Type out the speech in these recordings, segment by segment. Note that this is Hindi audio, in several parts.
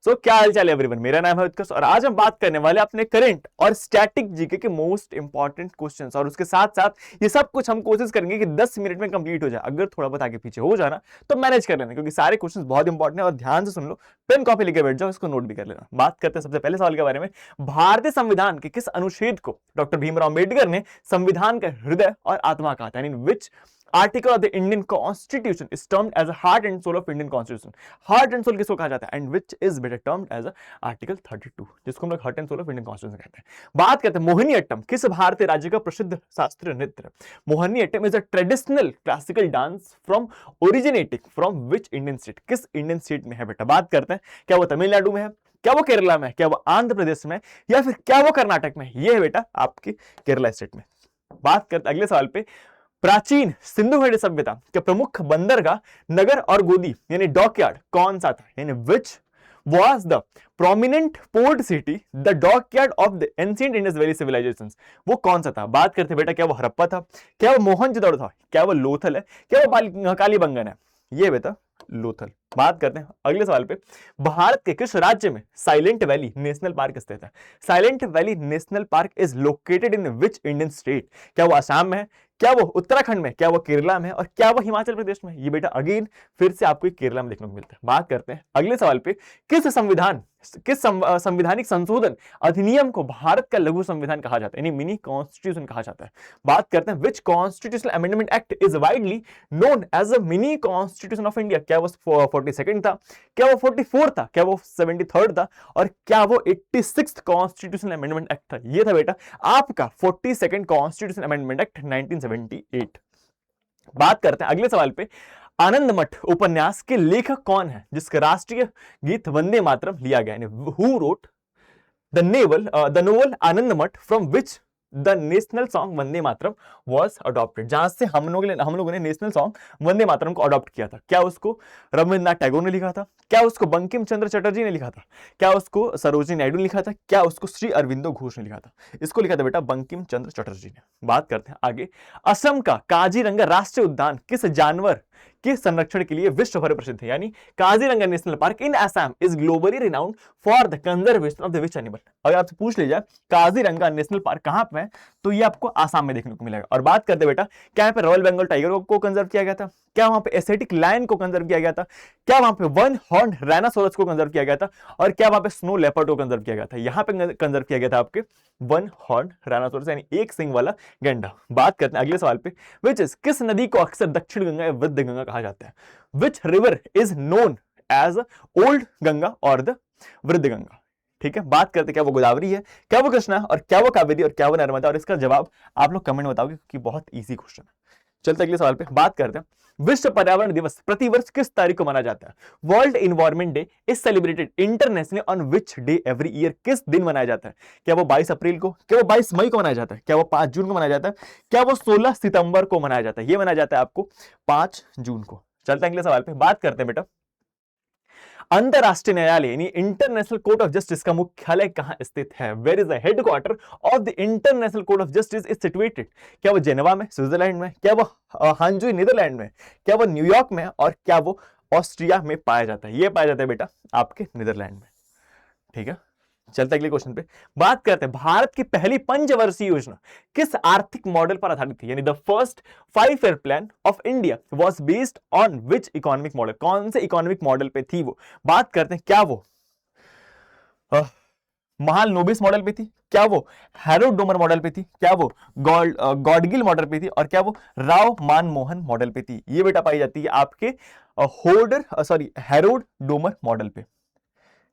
क्या हाल चाल है एवरीवन, मेरा नाम है उत्कर्ष और आज हम बात करने वाले अपने करंट और स्टैटिक जीके के मोस्ट इंपॉर्टेंट क्वेश्चंस और उसके साथ साथ ये सब कुछ हम कोशिश करेंगे कि 10 मिनट में कंप्लीट हो जाए। अगर थोड़ा बहुत आगे पीछे हो जाना तो मैनेज कर लेना, क्योंकि सारे क्वेश्चंस बहुत इंपॉर्टेंट है और ध्यान से सुन लो, पेन कॉपी लेके बैठ जाओ, इसको नोट भी कर लेना। बात करते हैं सबसे पहले सवाल के बारे में। भारतीय संविधान के किस अनुच्छेद को डॉक्टर भीमराव अंबेडकर ने संविधान का हृदय और आत्मा कहा था? यानी which article of the Indian constitution is termed as heart and soul of Indian constitution? Heart and soul किसको कहा जाता है? And which is better termed as article 32, जिसको हम लोग heart and soul of Indian constitution कहते हैं। बात करते हैं मोहिनीअट्टम किस भारतीय राज्य का प्रसिद्ध शास्त्रीय नृत्य है? Mohiniyattam is a traditional classical dance from originating from which Indian state? किस इंडियन स्टेट में है बेटा? बात करते हैं, क्या वो तमिलनाडु में है, क्या वो केरला में, क्या वो आंध्र प्रदेश में, या फिर क्या वो कर्नाटक में? ये है बेटा आपकी केरला स्टेट में। बात करते अगले सवाल पे। प्राचीन सिंधु घाटी सभ्यता के प्रमुख बंदरगाह नगर और गोदी यानी डॉकयार्ड कौन सा था? यानी विच was the prominent port city the dockyard of the ancient Indus Valley civilizations? वो कौन सा था? बात करते बेटा, क्या वो हड़प्पा था, क्या वो मोहनजोदड़ो था, क्या वो लोथल है, क्या वो कालीबंगन है? ये बेटा लोथल। बात करते हैं अगले सवाल पे। भारत के किस राज्य में साइलेंट वैली नेशनल पार्क स्थित है? Silent valley national park is located in which Indian state? क्या वो असम में है, क्या वो उत्तराखंड में, क्या वो केरला में, और क्या वो हिमाचल प्रदेश में? ये बेटा अगेन फिर से आपको केरला में देखने को मिलता है। बात करते हैं अगले सवाल पे। किस संवैधानिक संशोधन अधिनियम को भारत का लघु संविधान कहा जाता है, यानी मिनी कॉन्स्टिट्यूशन कहा जाता है? बात करते हैं which constitutional amendment act is widely known as a mini constitution of India? क्या वो 42nd था, क्या वो 44 था, क्या वो 73rd था, और क्या वो 86th कॉन्स्टिट्यूशनल अमेंडमेंट एक्ट था? ये था बेटा आपका 42nd कॉन्स्टिट्यूशनल अमेंडमेंट एक्ट 1978। बात करते हैं अगले सवाल पे। आनंद मठ उपन्यास के लेखक कौन है जिसका राष्ट्रीय गीत वंदे मातरम लिया गया? हु रोट द नोवेल आनंद मठ from which the national song Vande Mataram was adopted? जहां से हम लोगों ने नेशनल सॉन्ग वंदे मातरम को अडॉप्ट किया था। क्या उसको रविन्द्रनाथ टैगोर ने लिखा था, क्या उसको बंकिम चंद्र चटर्जी ने लिखा था, क्या उसको सरोजिनी नायडू ने लिखा था, क्या उसको श्री अरविंदो घोष ने लिखा था? इसको लिखा था बेटा बंकिम चंद्र चटर्जी ने। बात करते हैं आगे। असम का काजीरंगा राष्ट्रीय उद्यान किस जानवर के संरक्षण के लिए विश्व भर प्रसिद्ध है? यानी Kaziranga national park in Assam is globally renowned for the conservation of the which animal? अगर आपसे पूछ लिया जाए काजीरंगा नेशनल पार्क कहां पे है, तो ये आपको आसाम में देखने को मिलेगा। और बात करते बेटा, क्या यहाँ पे रॉयल बंगाल टाइगर को कंजर्व किया गया था, क्या वहां पे एशियाटिक लायन को कंजर्व किया गया था, क्या वहां पे वन हॉर्न राइनोसोरस को कंजर्व किया गया था, और क्या वहां पे स्नो लेपर्ड को कंजर्व किया गया था? यहां पे कंजर्व किया गया था आपके वन हॉर्न राइनोसोरस यानी एक सिंग वाला गैंडा। बात करते हैं अगले सवाल पे। विच इज किस नदी को अक्सर दक्षिण गंगा या वृद्ध गंगा कहा जाता है? Which river is known as old Ganga और द वृद्ध गंगा? ठीक है, बात करते क्या वो गोदावरी है, क्या वो कृष्णा, और क्या वो कावेरी, और क्या वो नर्मदा? और इसका जवाब आप लोग कमेंट बताओगे क्योंकि बहुत इजी क्वेश्चन है। चलते अगले सवाल पे। बात करते हैं विश्व पर्यावरण दिवस प्रतिवर्ष किस तारीख को मनाया जाता है? World environment day is celebrated internationally on which day every year? किस दिन मनाया जाता है? क्या वो 22 अप्रैल को, क्या वो 22 मई को मनाया जाता है, क्या वो 5 जून को मनाया जाता है, क्या वो 16 सितंबर को मनाया जाता है? ये मनाया जाता है आपको 5 जून को। चलते हैं अगले सवाल पे। बात करते हैं बेटा अंतरराष्ट्रीय न्यायालय यानी इंटरनेशनल कोर्ट ऑफ जस्टिस का मुख्यालय कहां स्थित है? Where is the headquarter of the international court of justice is situated? क्या वो जेनेवा में स्विट्जरलैंड में, क्या वो हांजुई नीदरलैंड में, क्या वो न्यूयॉर्क में, और क्या वो ऑस्ट्रिया में पाया जाता है? ये पाया जाता है बेटा आपके नीदरलैंड में। ठीक है, चलते अगले क्वेश्चन पे। बात करते हैं भारत की पहली पंचवर्षीय योजना किस आर्थिक मॉडल पर आधारित थी? यानी the first 5 year plan of India was based on which economic model? कौन से इकोनॉमिक मॉडल पे थी वो? बात करते हैं क्या वो महालनोबिस मॉडल पे थी, क्या वो हैरोल्ड डोमर मॉडल पे थी, क्या वो गॉडगिल मॉडल पे थी, और क्या वो राव मनमोहन मॉडल पे थी? ये बेटा पाई जाती है आपके हैरोल्ड डोमर मॉडल पे।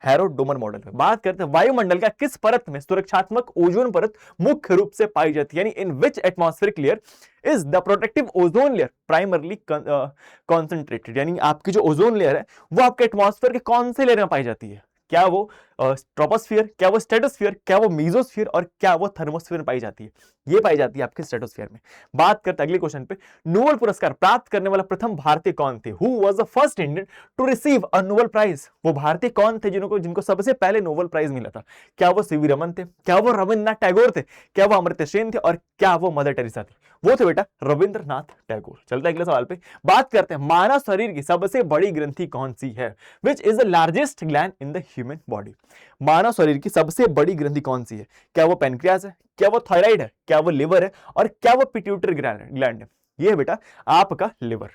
हैरोल्ड डोमर मॉडल पे। बात करते हैं वायुमंडल का किस परत में सुरक्षात्मक ओजोन परत मुख्य रूप से पाई जाती है? यानी in which atmospheric layer is the protective ozone layer primarily concentrated? यानी आपकी जो ओजोन लेयर है वो आपके एटमॉस्फेयर के कौन से लेयर में पाई जाती है? क्या वो ट्रोपोस्फियर, क्या वो स्ट्रेटोस्फियर, क्या वो मीजोस्फियर और क्या वो थर्मोस्फियर में पाई जाती है? ये पाई जाती है आपके स्ट्रेटोस्फियर में। बात करते हैं अगले क्वेश्चन पे, नोबेल पुरस्कार प्राप्त करने वाला प्रथम भारतीय कौन थे? Who was the first Indian to receive a Nobel prize? वो भारतीय कौन थे जिनको सबसे पहले नोबेल प्राइज मिला था? क्या वो सीवी रमन थे, क्या वो रविंद्रनाथ टैगोर थे, क्या वो अमर्त्य सेन थे और क्या वो मदर टेरेसा थी? वो थे बेटा रविंद्रनाथ टैगोर। चलते हैं अगले सवाल पे, बात करते हैं मानव शरीर की सबसे बड़ी ग्रंथि कौन सी है? Which is the largest gland in the human body? मानव शरीर की सबसे बड़ी ग्रंथि कौन सी है? क्या वो पैनक्रियास है, क्या वो थायराइड है, क्या वो लिवर है और क्या वो पिट्यूटरी ग्लैंड है? ये है बेटा आपका लिवर,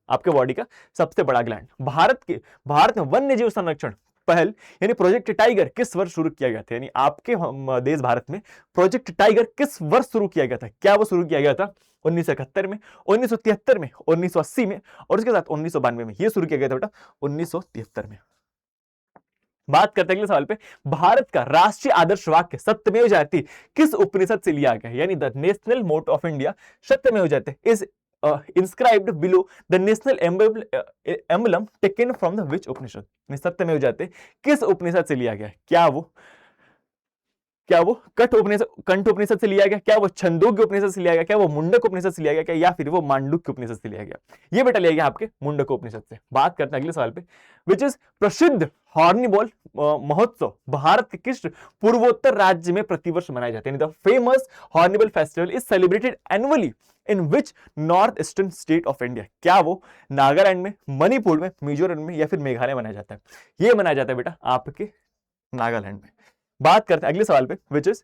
आपके बॉडी का सबसे बड़ा ग्लैंड। भारत में वन्य जीव संरक्षण पहल यानी प्रोजेक्ट टाइगर किस वर्ष शुरू किया गया था? यानी आपके देश भारत में प्रोजेक्ट टाइगर किस वर्ष शुरू किया गया था? क्या वो शुरू किया गया था 1971 में, 1973 में, 1980 में और उसके साथ 1992 में? ये शुरू किया गया था बेटा 1973 में। बात करते हैं अगले सवाल पे, भारत का राष्ट्रीय आदर्श वाक्य सत्यमेव जयते किस उपनिषद से लिया गया है? यानी the national motto of India Satyameva Jayate is inscribed below the national emblem taken from the which Upanishad? Satyameva Jayate किस उपनिषद से लिया गया है? क्या वो कंठ उपनिषद से लिया गया, क्या वो छंदोग्य उपनिषद से लिया गया, क्या वो मुंडक उपनिषद से लिया गया, क्या या फिर वो मांडुक्य उपनिषद से लिया गया? ये बेटा लिया गया आपके मुंडक उपनिषद से। बात करते हैं अगले सवाल पे, विच इज प्रसिद्ध हॉर्निबॉल महोत्सव भारत के किस पूर्वोत्तर राज्य में प्रतिवर्ष मनाए जाते हैं? The famous Hornbill festival is celebrated annually in which north eastern state of India? क्या वो नागालैंड में, मणिपुर में, मिजोरम में या फिर मेघालय मनाया जाता है? ये मनाया जाता है बेटा आपके नागालैंड में। बात करते हैं अगले सवाल पे, विच इज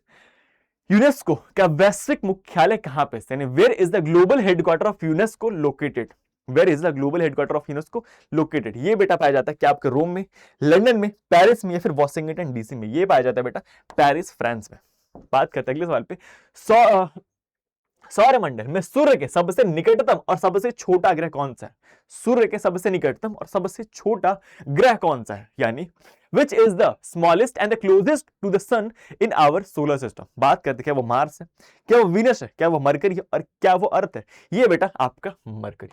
यूनेस्को का वैश्विक मुख्यालय कहां पे? यानी where is the global headquarter of UNESCO located? Where is the global headquarter of UNESCO located? ये बेटा पाया जाता है क्या आपके रोम में, लंदन में, पेरिस में या फिर वॉशिंगटन डीसी में? ये पाया जाता है बेटा पेरिस फ्रांस में। बात करते हैं अगले सवाल पे, सौरमंडल में सूर्य के सबसे निकटतम और सबसे छोटा ग्रह कौन सा है? सूर्य के सबसे निकटतम और सबसे छोटा ग्रह कौन सा है? यानी which is the smallest and the closest to the sun in our solar system? बात करते हैं क्या वो मार्स है, क्या वो वीनस है, क्या वो मरकरी है और क्या वो अर्थ है? ये बेटा आपका मरकरी।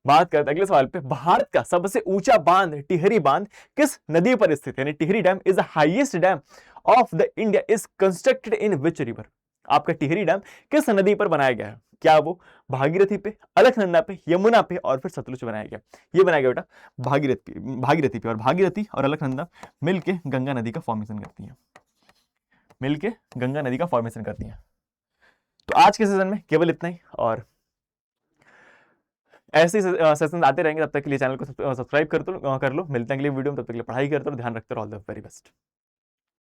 बात करते हैं अगले सवाल पे, भारत का सबसे ऊंचा बांध टिहरी बांध किस नदी पर स्थित है? यानी Tehri dam is the highest dam of the India is constructed in which river? आपका टिहरी डैम किस नदी पर बनाया गया है? क्या वो भागीरथी पे, अलकनंदा पे, यमुना पे और फिर सतलुज पे बनाया गया? ये बनाया गया बेटा भागीरथी पे। और भागीरथी और अलकनंदा मिलके गंगा नदी का फॉर्मेशन करती है, तो आज के सेशन में केवल इतना ही, और ऐसे सेशन आते रहेंगे। तब तक के लिए चैनल को सब्सक्राइब कर लो। मिलते हैं अगले वीडियो में, तब तक के लिए पढ़ाई करते रहो, ध्यान रखते रहो। All the very best.